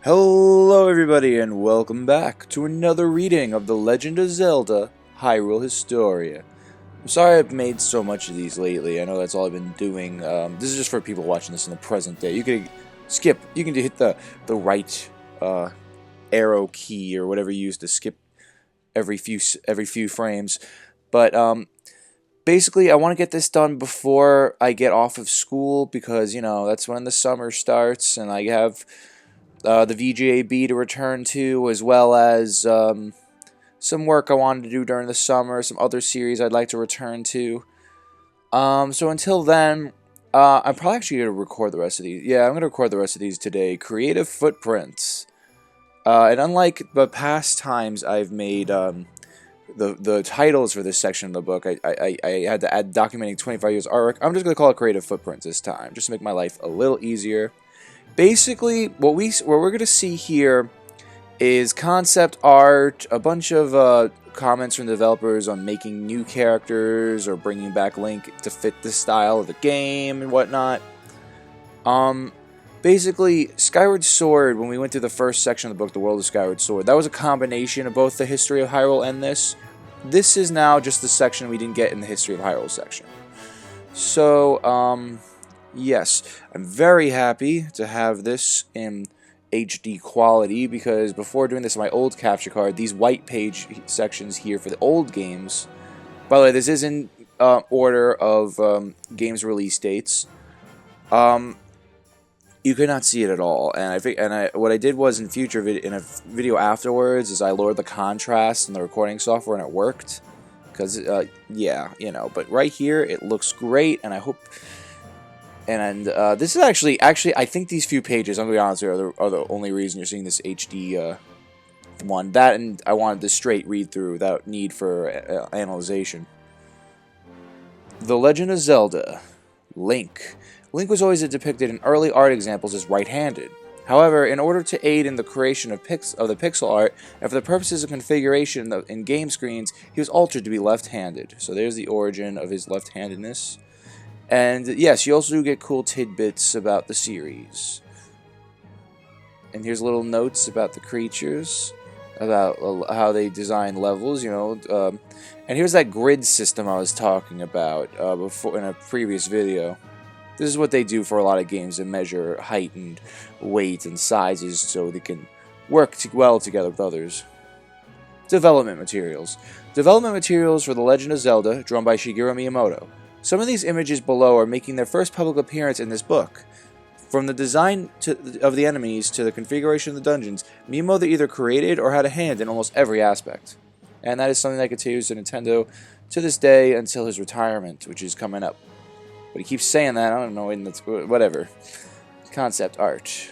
Hello everybody and welcome back to another reading of The Legend of Zelda Hyrule Historia. I'm sorry I've made so much of these lately. I know that's all I've been doing. This is just for people watching this in the present day. You can skip. You can hit the right arrow key or whatever you use to skip every few frames. But basically, I want to get this done before I get off of school because that's when the summer starts and I have the VGAB to return to, as well as some work I wanted to do during the summer, some other series I'd like to return to. So until then, I'm probably actually going to record the rest of these. Yeah, I'm going to record the rest of these today. Creative Footprints. And unlike the past times I've made the titles for this section of the book, I had to add documenting 25 years artwork. I'm just going to call it Creative Footprints this time, just to make my life a little easier. Basically, what we're going to see here is concept art, a bunch of comments from developers on making new characters or bringing back Link to fit the style of the game and whatnot. Basically, Skyward Sword, when we went through the first section of the book, The World of Skyward Sword, that was a combination of both the History of Hyrule and this. This is now just the section we didn't get in the History of Hyrule section. So, yes, I'm very happy to have this in HD quality because before doing this on my old capture card, these white page sections here for the old games. By the way, this is in order of games release dates. You could not see it at all, and what I did was in a video afterwards is I lowered the contrast in the recording software and it worked. Because yeah, but right here it looks great, and I hope. And this is actually, I think these few pages, I'm going to be honest with you, are the only reason you're seeing this HD one. That, and I wanted this straight read-through without need for analyzation. The Legend of Zelda. Link. Link was always depicted in early art examples as right-handed. However, in order to aid in the creation of the pixel art, and for the purposes of configuration in game screens, he was altered to be left-handed. So there's the origin of his left-handedness. And yes, you also do get cool tidbits about the series. And here's little notes about the creatures, about how they design levels, and here's that grid system I was talking about before in a previous video. This is what they do for a lot of games to measure height and weight and sizes so they can work well together with others. Development materials. Development materials for The Legend of Zelda, drawn by Shigeru Miyamoto. Some of these images below are making their first public appearance in this book. From the design of the enemies to the configuration of the dungeons, Miyamoto either created or had a hand in almost every aspect. And that is something that continues to Nintendo to this day until his retirement, which is coming up. But he keeps saying that, I don't know, and that's whatever. Concept art.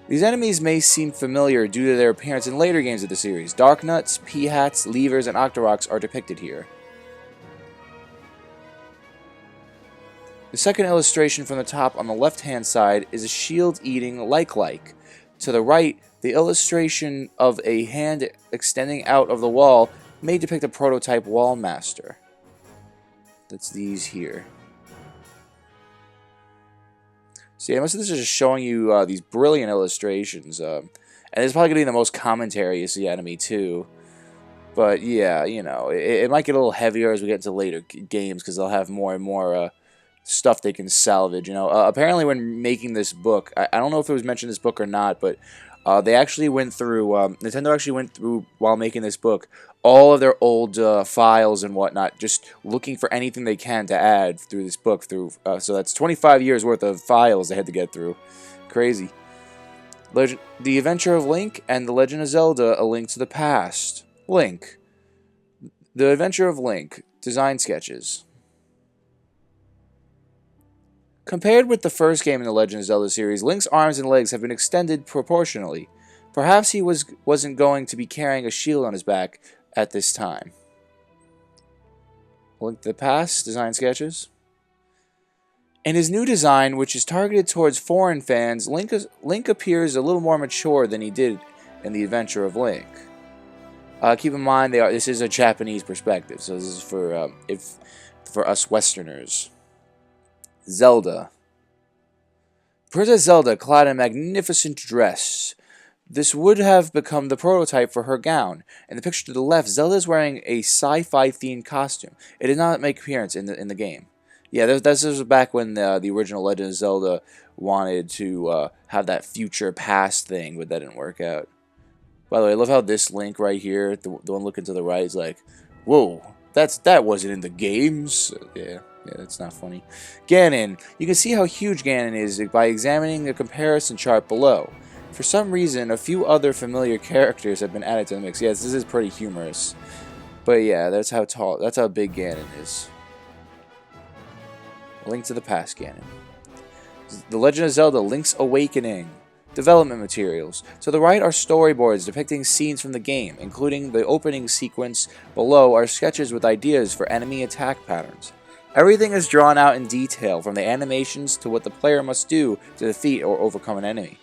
These enemies may seem familiar due to their appearance in later games of the series. Darknuts, Peahats, Levers, and Octoroks are depicted here. The second illustration from the top on the left-hand side is a shield-eating like-like. To the right, the illustration of a hand extending out of the wall may depict a prototype wall master. That's these here. So yeah, most of this is just showing you these brilliant illustrations. And it's probably going to be the most commentary you see out of me, too. But yeah, it might get a little heavier as we get into later games, because they'll have more and more stuff they can salvage. Apparently when making this book, I don't know if it was mentioned in this book or not, but they actually went through, Nintendo actually went through, while making this book, all of their old files and whatnot, just looking for anything they can to add through this book. So that's 25 years worth of files they had to get through. Crazy. The Adventure of Link and The Legend of Zelda, A Link to the Past. Link. The Adventure of Link. Design sketches. Compared with the first game in the Legend of Zelda series, Link's arms and legs have been extended proportionally. Perhaps he wasn't going to be carrying a shield on his back at this time. Link to the Past, design sketches. In his new design, which is targeted towards foreign fans, Link appears a little more mature than he did in The Adventure of Link. Keep in mind, this is a Japanese perspective, so this is for us Westerners. Zelda. Princess Zelda, clad in a magnificent dress. This would have become the prototype for her gown. In the picture to the left, Zelda is wearing a sci-fi themed costume. It did not make appearance in the game. Yeah, this was back when the original Legend of Zelda wanted to have that future past thing, but that didn't work out. By the way, I love how this Link right here, the one looking to the right, is like, whoa, that wasn't in the games. Yeah, that's not funny. Ganon. You can see how huge Ganon is by examining the comparison chart below. For some reason, a few other familiar characters have been added to the mix. Yes, this is pretty humorous. But yeah, that's how big Ganon is. Link to the Past Ganon. The Legend of Zelda Link's Awakening. Development materials. To the right are storyboards depicting scenes from the game, including the opening sequence. Below are sketches with ideas for enemy attack patterns. Everything is drawn out in detail, from the animations to what the player must do to defeat or overcome an enemy.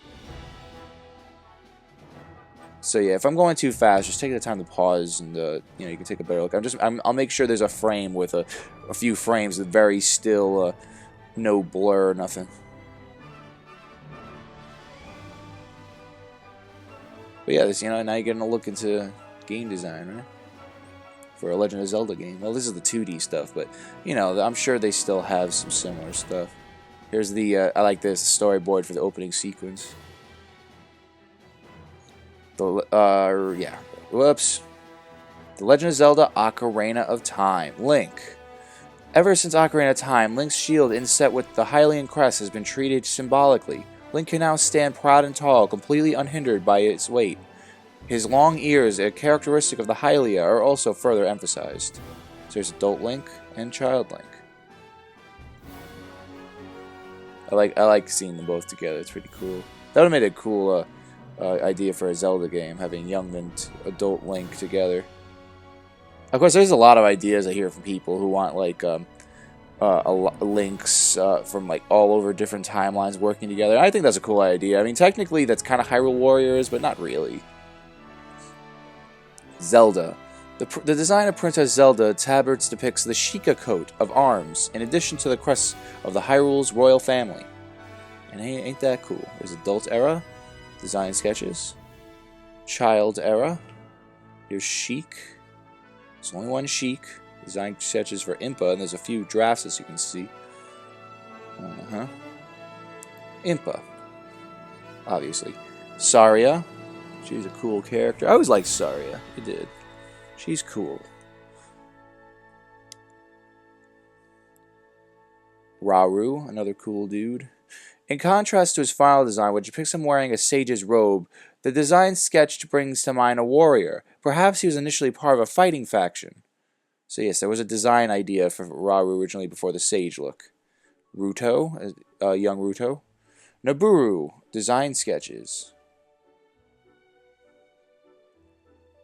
So yeah, if I'm going too fast, just take the time to pause, and you can take a better look. I'll make sure there's a frame with a few frames with very still, no blur, nothing. But yeah, this, now you're getting a look into game design, right? For a Legend of Zelda game. Well, this is the 2D stuff, but I'm sure they still have some similar stuff. Here's the I like this storyboard for the opening sequence. Yeah. Whoops. The Legend of Zelda Ocarina of Time. Link. Ever since Ocarina of Time, Link's shield inset with the Hylian crest has been treated symbolically. Link can now stand proud and tall, completely unhindered by its weight. His long ears, a characteristic of the Hylia, are also further emphasized. So there's Adult Link and Child Link. I like seeing them both together. It's pretty cool. That would have made a cool idea for a Zelda game, having young and adult Link together. Of course, there's a lot of ideas I hear from people who want links from all over different timelines working together. I think that's a cool idea. I mean, technically, that's kind of Hyrule Warriors, but not really. Zelda. The design of Princess Zelda tabards depicts the Sheikah coat of arms, in addition to the crests of the Hyrule's royal family. And ain't that cool? There's Adult Era, design sketches. Child Era. Here's Sheik. There's only one Sheik. Design sketches for Impa, and there's a few drafts as you can see. Impa. Obviously. Saria. She's a cool character. I always liked Saria. I did. She's cool. Rauru, another cool dude. In contrast to his final design, which depicts him wearing a sage's robe, the design sketch brings to mind a warrior. Perhaps he was initially part of a fighting faction. So yes, there was a design idea for Rauru originally before the sage look. Ruto, young Ruto. Naburu, design sketches.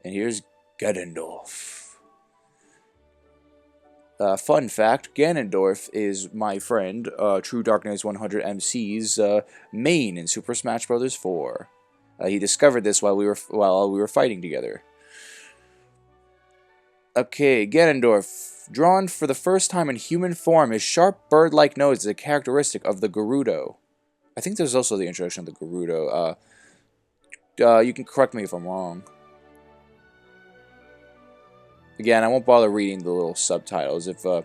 And here's Ganondorf. Fun fact, Ganondorf is my friend, True Darkness 100 MC's main in Super Smash Bros. 4. He discovered this while we were fighting together. Okay, Ganondorf. Drawn for the first time in human form, his sharp bird-like nose is a characteristic of the Gerudo. I think there's also the introduction of the Gerudo. You can correct me if I'm wrong. Again, I won't bother reading the little subtitles. If I'm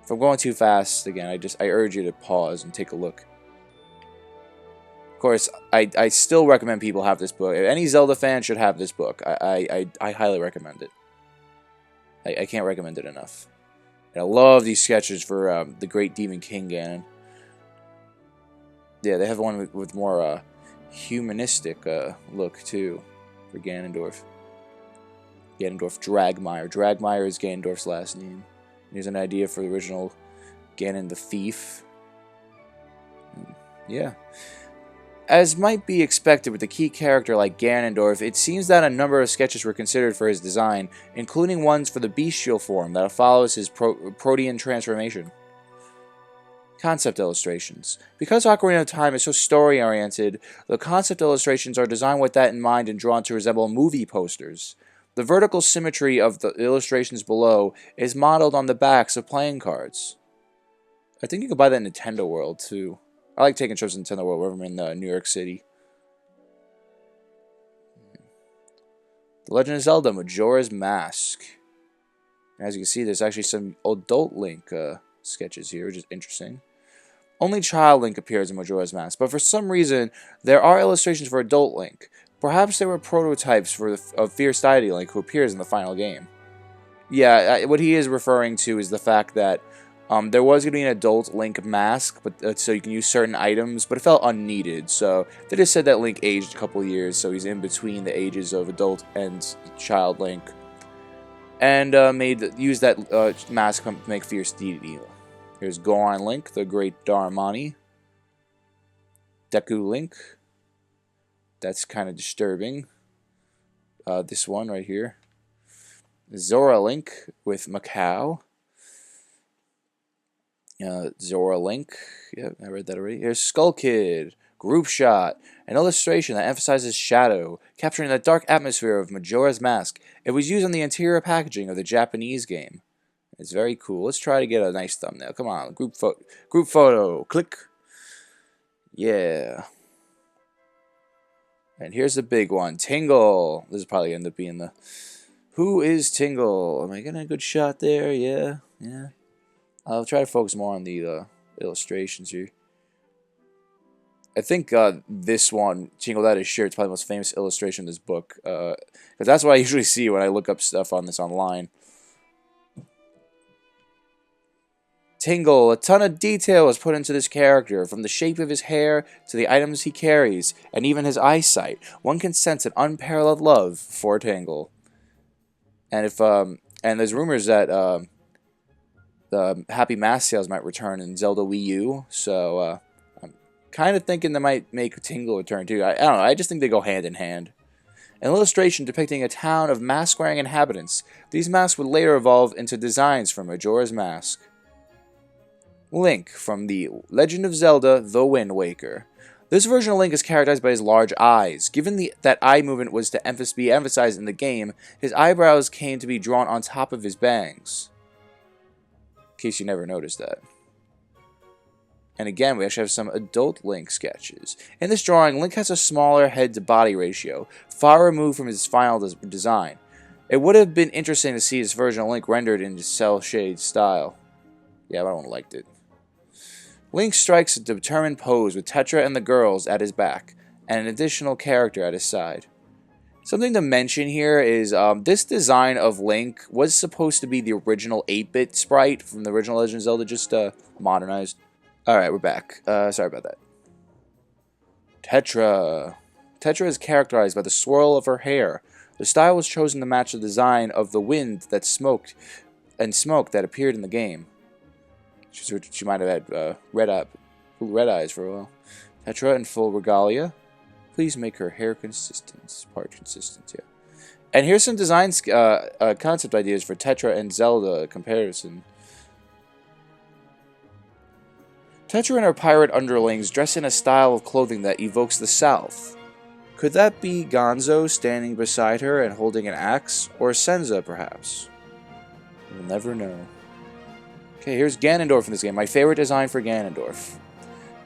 going too fast, again, I urge you to pause and take a look. Of course, I still recommend people have this book. Any Zelda fan should have this book. I highly recommend it. I can't recommend it enough. And I love these sketches for the Great Demon King Ganon. Yeah, they have one with more humanistic look, too, for Ganondorf. Ganondorf Dragmire. Dragmire is Ganondorf's last name. Here's an idea for the original Ganon the Thief. Yeah. As might be expected with a key character like Ganondorf, it seems that a number of sketches were considered for his design, including ones for the bestial form that follows his protean transformation. Concept illustrations. Because Ocarina of Time is so story-oriented, the concept illustrations are designed with that in mind and drawn to resemble movie posters. The vertical symmetry of the illustrations below is modeled on the backs of playing cards. I think you can buy that in Nintendo World, too. I like taking trips to Nintendo World whenever I'm in New York City. The Legend of Zelda Majora's Mask. As you can see, there's actually some adult Link sketches here, which is interesting. Only child Link appears in Majora's Mask, but for some reason, there are illustrations for adult Link. Perhaps they were prototypes of Fierce Deity Link, who appears in the final game. Yeah, what he is referring to is the fact that there was going to be an adult Link mask, but so you can use certain items, but it felt unneeded. So they just said that Link aged a couple of years, so he's in between the ages of adult and child Link, and used that mask to make Fierce Deity. Here's Goron Link, the Great Darmani. Deku Link. That's kind of disturbing. This one right here. Zora Link with Macau. Zora Link. Yep, I read that already. Here's Skull Kid. Group Shot. An illustration that emphasizes shadow, capturing the dark atmosphere of Majora's Mask. It was used on the interior packaging of the Japanese game. It's very cool. Let's try to get a nice thumbnail. Come on, group photo. Click. Yeah. And here's the big one. Tingle. This is probably going to end up being the... Who is Tingle? Am I getting a good shot there? Yeah. Yeah. I'll try to focus more on the illustrations here. I think this one, Tingle That Is Sure, it's probably the most famous illustration in this book. Because that's what I usually see when I look up stuff on this online. Tingle, a ton of detail was put into this character, from the shape of his hair to the items he carries, and even his eyesight. One can sense an unparalleled love for Tingle. And and there's rumors that the Happy Mask sales might return in Zelda Wii U, so I'm kind of thinking they might make Tingle return too. I don't know, I just think they go hand in hand. An illustration depicting a town of mask-wearing inhabitants. These masks would later evolve into designs from Majora's Mask. Link from the Legend of Zelda The Wind Waker. This version of Link is characterized by his large eyes. Given that eye movement was to be emphasized in the game, his eyebrows came to be drawn on top of his bangs. In case you never noticed that. And again, we actually have some adult Link sketches. In this drawing, Link has a smaller head-to-body ratio, far removed from his final design. It would have been interesting to see this version of Link rendered in cel-shade style. Yeah, but I don't liked it. Link strikes a determined pose with Tetra and the girls at his back, and an additional character at his side. Something to mention here is this design of Link was supposed to be the original 8-bit sprite from the original Legend of Zelda, just modernized. Alright, we're back. Sorry about that. Tetra. Tetra is characterized by the swirl of her hair. The style was chosen to match the design of the wind that smoke that appeared in the game. She might have had red eyes for a while. Tetra in full regalia. Please make her hair consistent. Part consistent, yeah. And here's some design concept ideas for Tetra and Zelda comparison. Tetra and her pirate underlings dress in a style of clothing that evokes the South. Could that be Gonzo standing beside her and holding an axe? Or Senza, perhaps? We'll never know. Okay, here's Ganondorf in this game. My favorite design for Ganondorf.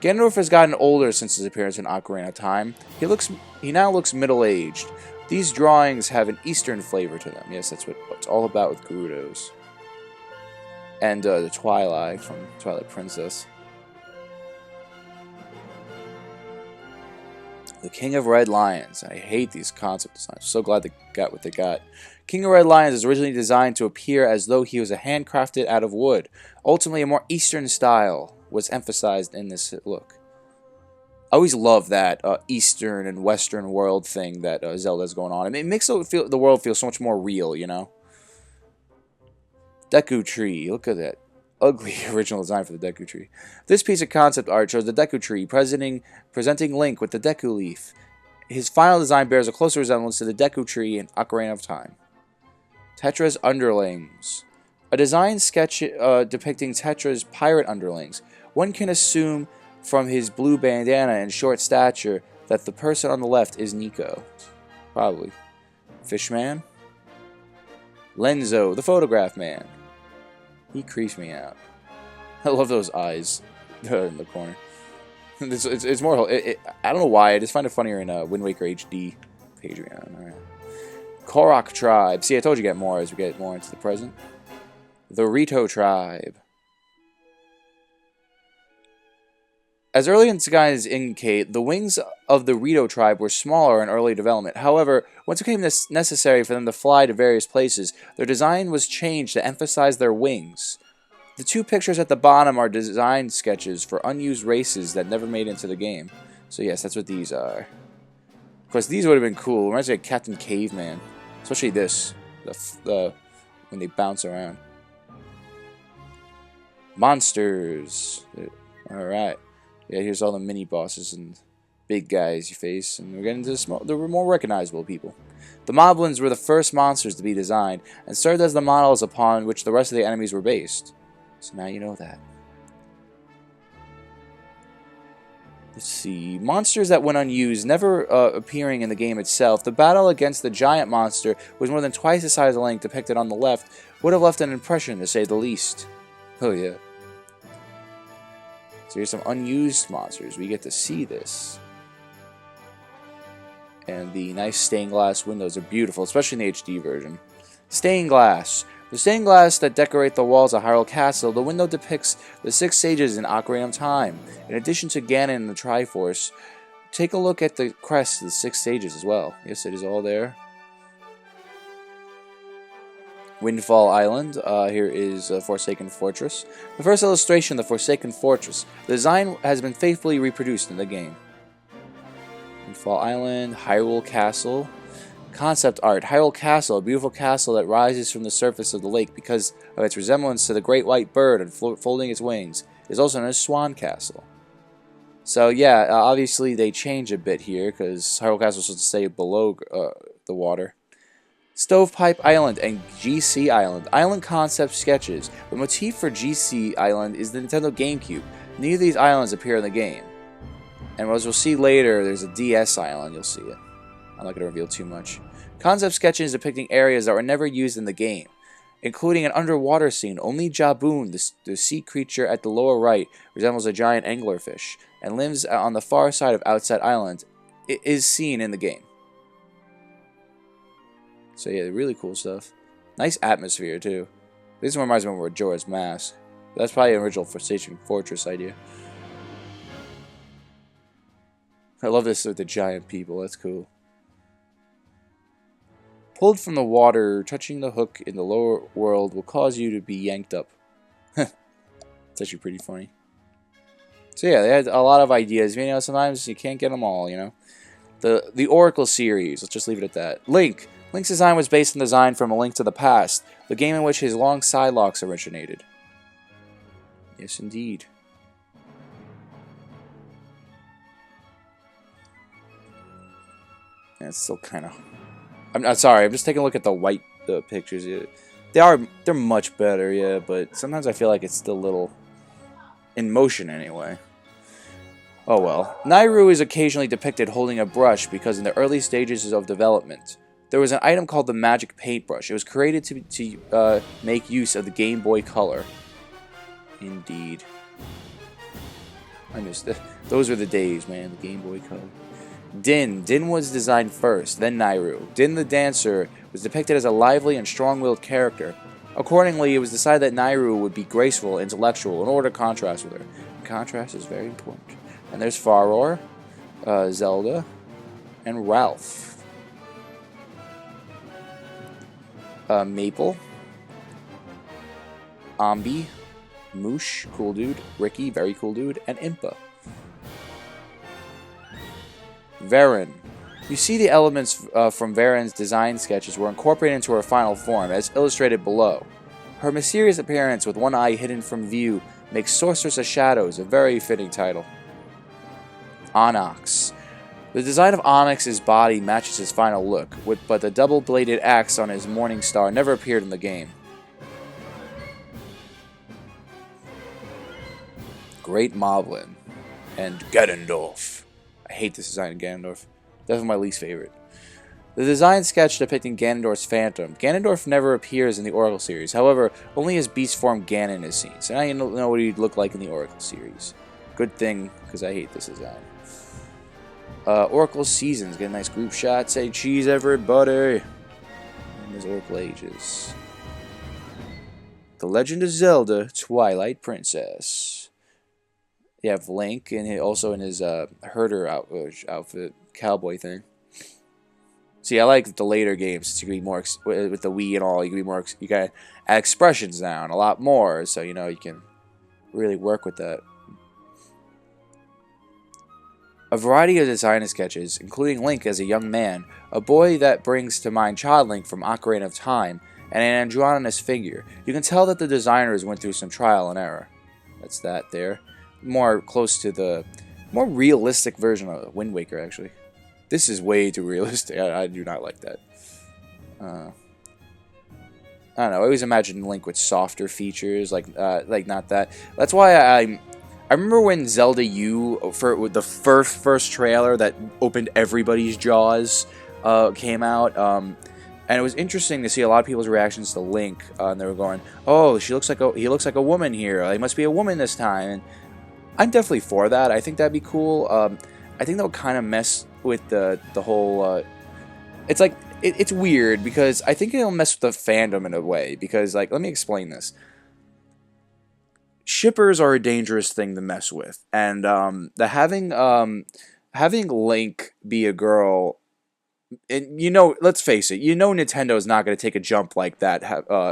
Ganondorf has gotten older since his appearance in Ocarina of Time. He now looks middle-aged. These drawings have an Eastern flavor to them. Yes, that's what it's all about with Gerudos. And the Twilight from Twilight Princess. The King of Red Lions. I hate these concept designs. I'm so glad they got what they got. King of Red Lions is originally designed to appear as though he was handcrafted out of wood. Ultimately, a more Eastern style was emphasized in this look. I always love that Eastern and Western world thing that Zelda's going on. I mean, it makes the world feel so much more real, you know? Deku Tree. Look at that ugly original design for the Deku Tree. This piece of concept art shows the Deku Tree presenting Link with the Deku Leaf. His final design bears a closer resemblance to the Deku Tree in Ocarina of Time. Tetra's Underlings. A design sketch depicting Tetra's pirate underlings. One can assume from his blue bandana and short stature that the person on the left is Nico. Probably. Fishman. Lenzo, the photograph man. He creeps me out. I love those eyes in the corner. It's more. I don't know why. I just find it funnier in Wind Waker HD. Patreon. All right. Korok tribe. See, I told you get more as we get more into the present. The Rito tribe. As early designs indicate, the wings of the Rito tribe were smaller in early development. However, once it became necessary for them to fly to various places, their design was changed to emphasize their wings. The two pictures at the bottom are design sketches for unused races that never made it into the game. So yes, that's what these are. Of course, these would have been cool. Reminds me of Captain Caveman. Especially this. When they bounce around. Monsters. Alright. Yeah, here's all the mini bosses and big guys you face. And we're getting to the more recognizable people. The Moblins were the first monsters to be designed and served as the models upon which the rest of the enemies were based. So now you know that. Let's see. Monsters that went unused, never appearing in the game itself. The battle against the giant monster was more than twice the size of Link depicted on the left. Would have left an impression, to say the least. Oh yeah. So here's some unused monsters. We get to see this. And the nice stained glass windows are beautiful, especially in the HD version. Stained glass. The stained glass that decorate the walls of Hyrule Castle, the window depicts the 6 sages in Ocarina of Time. In addition to Ganon and the Triforce, take a look at the crest of the 6 sages as well. Yes, it is all there. Windfall Island. Here is Forsaken Fortress. The first illustration of the Forsaken Fortress. The design has been faithfully reproduced in the game. Windfall Island, Hyrule Castle. Concept art. Hyrule Castle, a beautiful castle that rises from the surface of the lake because of its resemblance to the great white bird unfolding its wings. It is also known as Swan Castle. So yeah, obviously they change a bit here because Hyrule Castle is supposed to stay below the water. Stovepipe Island and GC Island. Island concept sketches. The motif for GC Island is the Nintendo GameCube. Neither of these islands appear in the game. And as we'll see later, there's a DS Island. You'll see it. I'm not going to reveal too much. Concept sketches depicting areas that were never used in the game, including an underwater scene. Only Jaboon, the sea creature at the lower right, resembles a giant anglerfish and lives on the far side of Outset Island. It is seen in the game. So yeah, really cool stuff. Nice atmosphere too. This one reminds me of Majora's Mask. That's probably an original Forsaken Fortress idea. I love this with the giant people. That's cool. Pulled from the water, touching the hook in the lower world will cause you to be yanked up. It's actually pretty funny. So yeah, they had a lot of ideas. You know, sometimes you can't get them all, you know. The Oracle series, let's just leave it at that. Link. Link's design was based on the design from A Link to the Past, the game in which his long side locks originated. Yes, indeed. And it's still kind of... I'm not sorry. I'm just taking a look at the white pictures. They're much better, yeah. But sometimes I feel like it's still a little in motion anyway. Oh well. Nairu is occasionally depicted holding a brush because in the early stages of development, there was an item called the Magic Paintbrush. It was created to make use of the Game Boy Color. Indeed. I missed it. Those were the days, man. The Game Boy Color. Din. Din was designed first, then Nairu. Din the dancer was depicted as a lively and strong-willed character. Accordingly, it was decided that Nairu would be graceful, intellectual, in order to contrast with her. Contrast is very important. And there's Faror, Zelda, and Ralph. Maple, Ambi, Moosh, cool dude, Ricky, very cool dude, and Impa. Varen. You see the elements from Varen's design sketches were incorporated into her final form, as illustrated below. Her mysterious appearance with one eye hidden from view makes Sorceress of Shadows a very fitting title. Onyx. The design of Onyx's body matches his final look, but the double-bladed axe on his Morning Star never appeared in the game. Great Moblin. And Ganondorf. I hate this design of Ganondorf. Definitely my least favorite. The design sketch depicting Ganondorf's phantom. Ganondorf never appears in the Oracle series. However, only his beast form Ganon is seen. So now you know what he'd look like in the Oracle series. Good thing, because I hate this design. Oracle Seasons. Get a nice group shot. Say cheese, everybody. And his Oracle Ages. The Legend of Zelda, Twilight Princess. You have Link, and also in his herder outfit, cowboy thing. See, I like the later games. You can be more with the Wii and all. You can be more. You got add expressions now and a lot more, so you know you can really work with that. A variety of design sketches, including Link as a young man, a boy that brings to mind Child Link from Ocarina of Time, and an androgynous figure. You can tell that the designers went through some trial and error. That's that there. More close to the more realistic version of Wind Waker, actually. This is way too realistic. I do not like that. I don't know. I always imagine Link with softer features, like not that. That's why I remember when Zelda U with the first trailer that opened everybody's jaws came out. And it was interesting to see a lot of people's reactions to Link, and they were going, "Oh, he looks like a woman here. He must be a woman this time." And I'm definitely for that. I think that'd be cool. I think that would kind of mess with the whole. It's like it's weird because I think it'll mess with the fandom in a way. Because let me explain this. Shippers are a dangerous thing to mess with, and having Link be a girl. And let's face it, Nintendo is not going to take a jump like that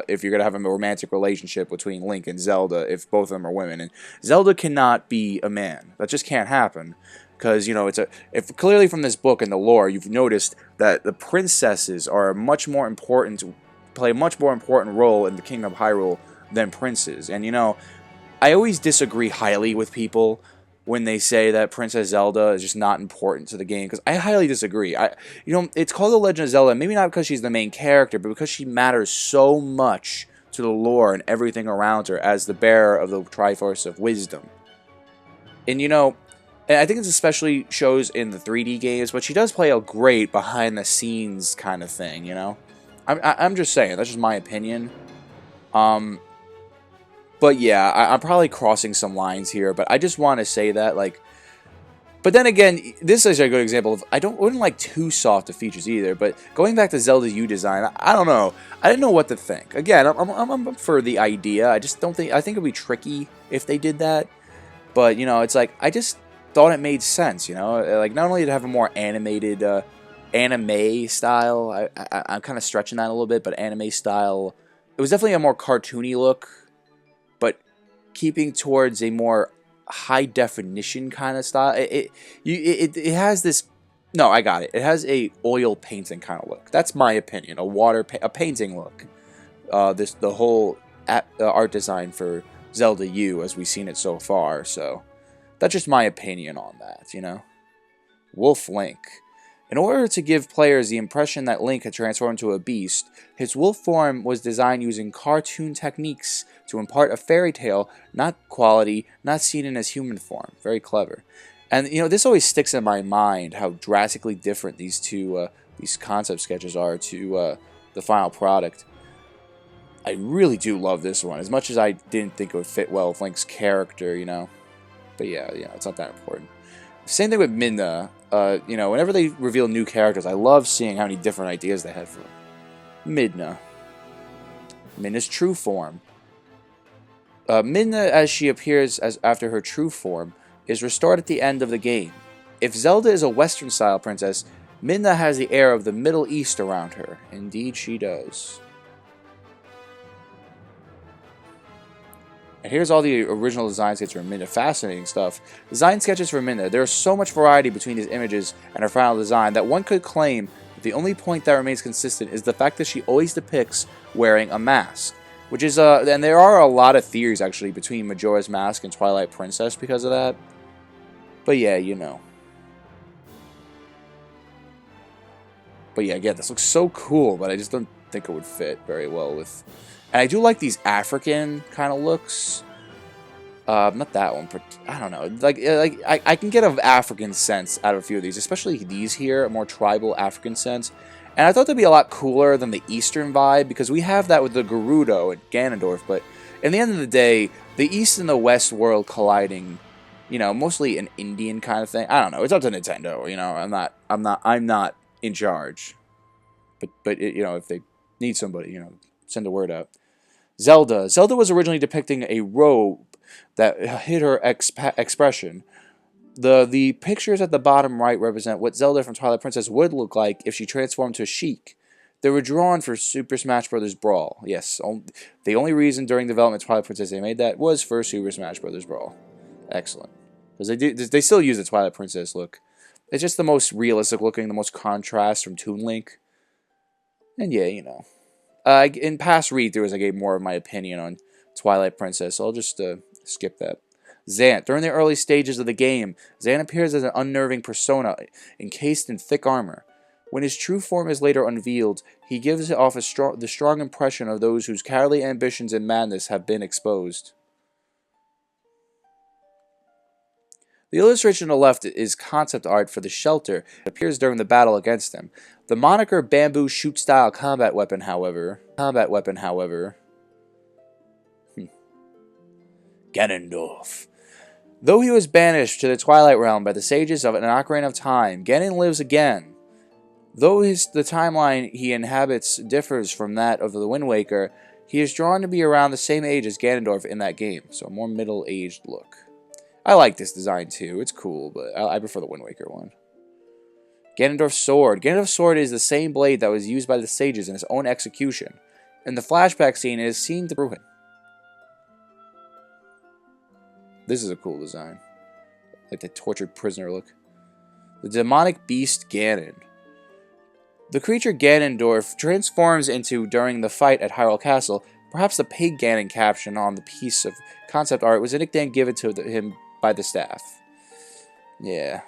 if you're going to have a romantic relationship between Link and Zelda if both of them are women. And Zelda cannot be a man. That just can't happen. Because, if clearly from this book and the lore, you've noticed that the princesses are play a much more important role in the Kingdom of Hyrule than princes. And, I always disagree highly with people when they say that Princess Zelda is just not important to the game, because I highly disagree. It's called The Legend of Zelda, maybe not because she's the main character, but because she matters so much to the lore and everything around her as the bearer of the Triforce of Wisdom. And and I think this especially shows in the 3D games, but she does play a great behind-the-scenes kind of thing, I'm just saying, that's just my opinion. But yeah, I'm probably crossing some lines here, but I just want to say that, but then again, this is a good example of, wouldn't like too soft of features either, but going back to Zelda U design, I don't know. I didn't know what to think. Again, I'm for the idea. I think it'd be tricky if they did that, but, it's like, I just thought it made sense, not only to have a more animated, anime style, I'm kind of stretching that a little bit, but anime style, it was definitely a more cartoony look, but keeping towards a more high definition kind of style. It has this. No, I got it. It has a oil painting kind of look. That's my opinion. A painting look. The whole art design for Zelda U as we've seen it so far. So that's just my opinion on that. Wolf Link. In order to give players the impression that Link had transformed into a beast, his wolf form was designed using cartoon techniques to impart a fairy tale, not quality, not seen in his human form. Very clever. And, this always sticks in my mind, how drastically different these concept sketches are to the final product. I really do love this one, as much as I didn't think it would fit well with Link's character, But yeah, it's not that important. Same thing with Midna. Whenever they reveal new characters, I love seeing how many different ideas they had for Midna. Midna's true form. Midna, as she appears after her true form, is restored at the end of the game. If Zelda is a Western-style princess, Midna has the air of the Middle East around her. Indeed, she does. And here's all the original design sketches for Midna. Fascinating stuff. Design sketches for Midna. There is so much variety between these images and her final design that one could claim that the only point that remains consistent is the fact that she always depicts wearing a mask. Which is, and there are a lot of theories, actually, between Majora's Mask and Twilight Princess because of that. But yeah, But yeah, again, this looks so cool, but I just don't think it would fit very well with... And I do like these African kind of looks. Not that one, but I don't know. I can get an African sense out of a few of these, especially these here, a more tribal African sense. And I thought that'd be a lot cooler than the Eastern vibe, because we have that with the Gerudo and Ganondorf, but in the end of the day, the East and the West world colliding, you know, mostly an Indian kind of thing. I don't know. It's up to Nintendo, you know. I'm not in charge. But you know, if they need somebody, you know, send a word out. Zelda. Zelda was originally depicting a robe that hid her expression. The pictures at the bottom right represent what Zelda from Twilight Princess would look like if she transformed to a Sheik. They were drawn for Super Smash Bros. Brawl. Yes, the only reason during development of Twilight Princess they made that was for Super Smash Bros. Brawl. Excellent. Because they still use the Twilight Princess look. It's just the most realistic looking, the most contrast from Toon Link. And yeah, you know. In past read-throughs, I gave more of my opinion on Twilight Princess, so I'll just skip that. Zant. During the early stages of the game, Zant appears as an unnerving persona encased in thick armor. When his true form is later unveiled, he gives off the strong impression of those whose cowardly ambitions and madness have been exposed. The illustration on the left is concept art for the shelter that appears during the battle against him. The moniker bamboo shoot style combat weapon, however. Ganondorf. Though he was banished to the Twilight Realm by the sages of an Ocarina of Time, Ganon lives again. Though the timeline he inhabits differs from that of the Wind Waker, he is drawn to be around the same age as Ganondorf in that game, so a more middle-aged look. I like this design too, it's cool, but I prefer the Wind Waker one. Ganondorf's sword. Ganondorf's sword is the same blade that was used by the sages in his own execution. In the flashback scene, it is seen to ruin. This is a cool design. Like the tortured prisoner look. The demonic beast Ganon. The creature Ganondorf transforms into during the fight at Hyrule Castle. Perhaps the pig Ganon caption on the piece of concept art was a nickname given to him by the staff. Yeah.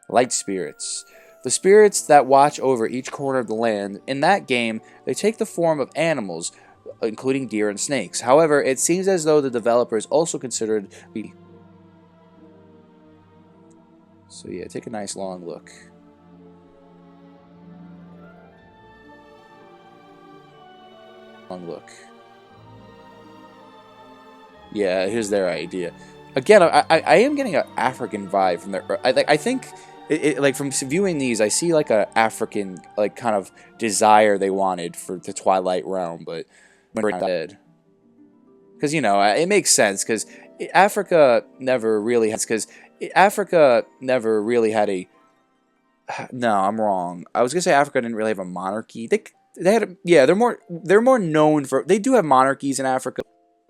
Light spirits. The spirits that watch over each corner of the land. In that game, they take the form of animals, including deer and snakes. However, it seems as though the developers also considered... So yeah, take a nice long look. Yeah, here's their idea. Again, I am getting an African vibe from there. I think, like, from viewing these, I see, like, a African, like, kind of desire they wanted for the Twilight Realm, but we're dead. Because, you know, it makes sense, because Africa never really had a... No, I'm wrong. I was going to say Africa didn't really have a monarchy. They had yeah, they're more known for... They do have monarchies in Africa.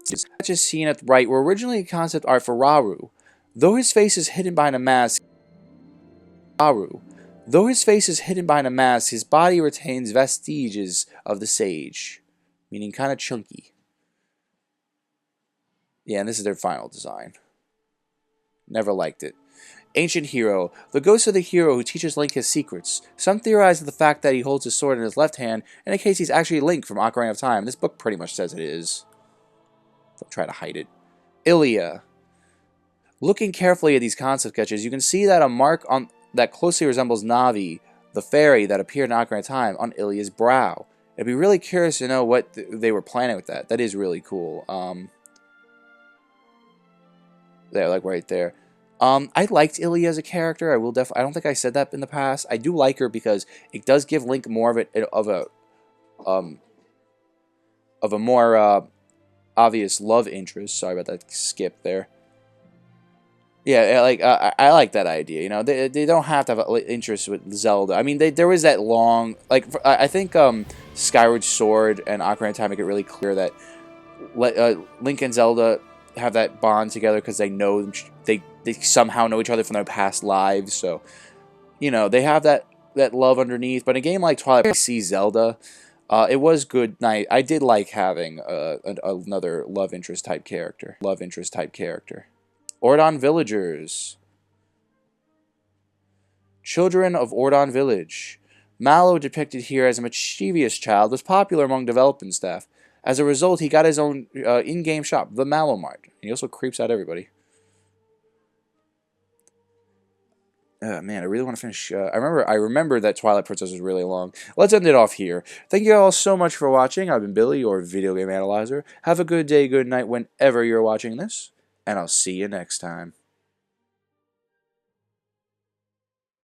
Sketches seen at the right were originally concept art for Rauru. Though his face is hidden behind a mask, his body retains vestiges of the sage, meaning kind of chunky. Yeah, and this is their final design. Never liked it. Ancient hero. The ghost of the hero who teaches Link his secrets. Some theorize that the fact that he holds his sword in his left hand indicates he's actually Link from Ocarina of Time. This book pretty much says it is. Don't try to hide it. Ilia. Looking carefully at these concept sketches, you can see that a mark on that closely resembles Navi, the fairy that appeared in Ocarina of Time, on Ilia's brow. I'd be really curious to know what they were planning with that. That is really cool. There, like right there. I liked Ilia as a character. I don't think I said that in the past. I do like her because it does give Link more of a more obvious love interest. Sorry about that skip there. Yeah, like I like that idea. You know, they don't have to have an interest with Zelda. I mean, there was that long, like, I think Skyward Sword and Ocarina of Time make it really clear that Link and Zelda have that bond together because they know they somehow know each other from their past lives. So, you know, they have that love underneath. But in a game like Twilight, I see Zelda. It was good. I did like having another love interest type character. Ordon villagers. Children of Ordon Village. Mallow, depicted here as a mischievous child, was popular among development staff. As a result, he got his own in-game shop, the Mallow Mart. He also creeps out everybody. Man, I really want to finish. I remember that Twilight Princess was really long. Let's end it off here. Thank you all so much for watching. I've been Billy, your video game analyzer. Have a good day, good night, whenever you're watching this, and I'll see you next time.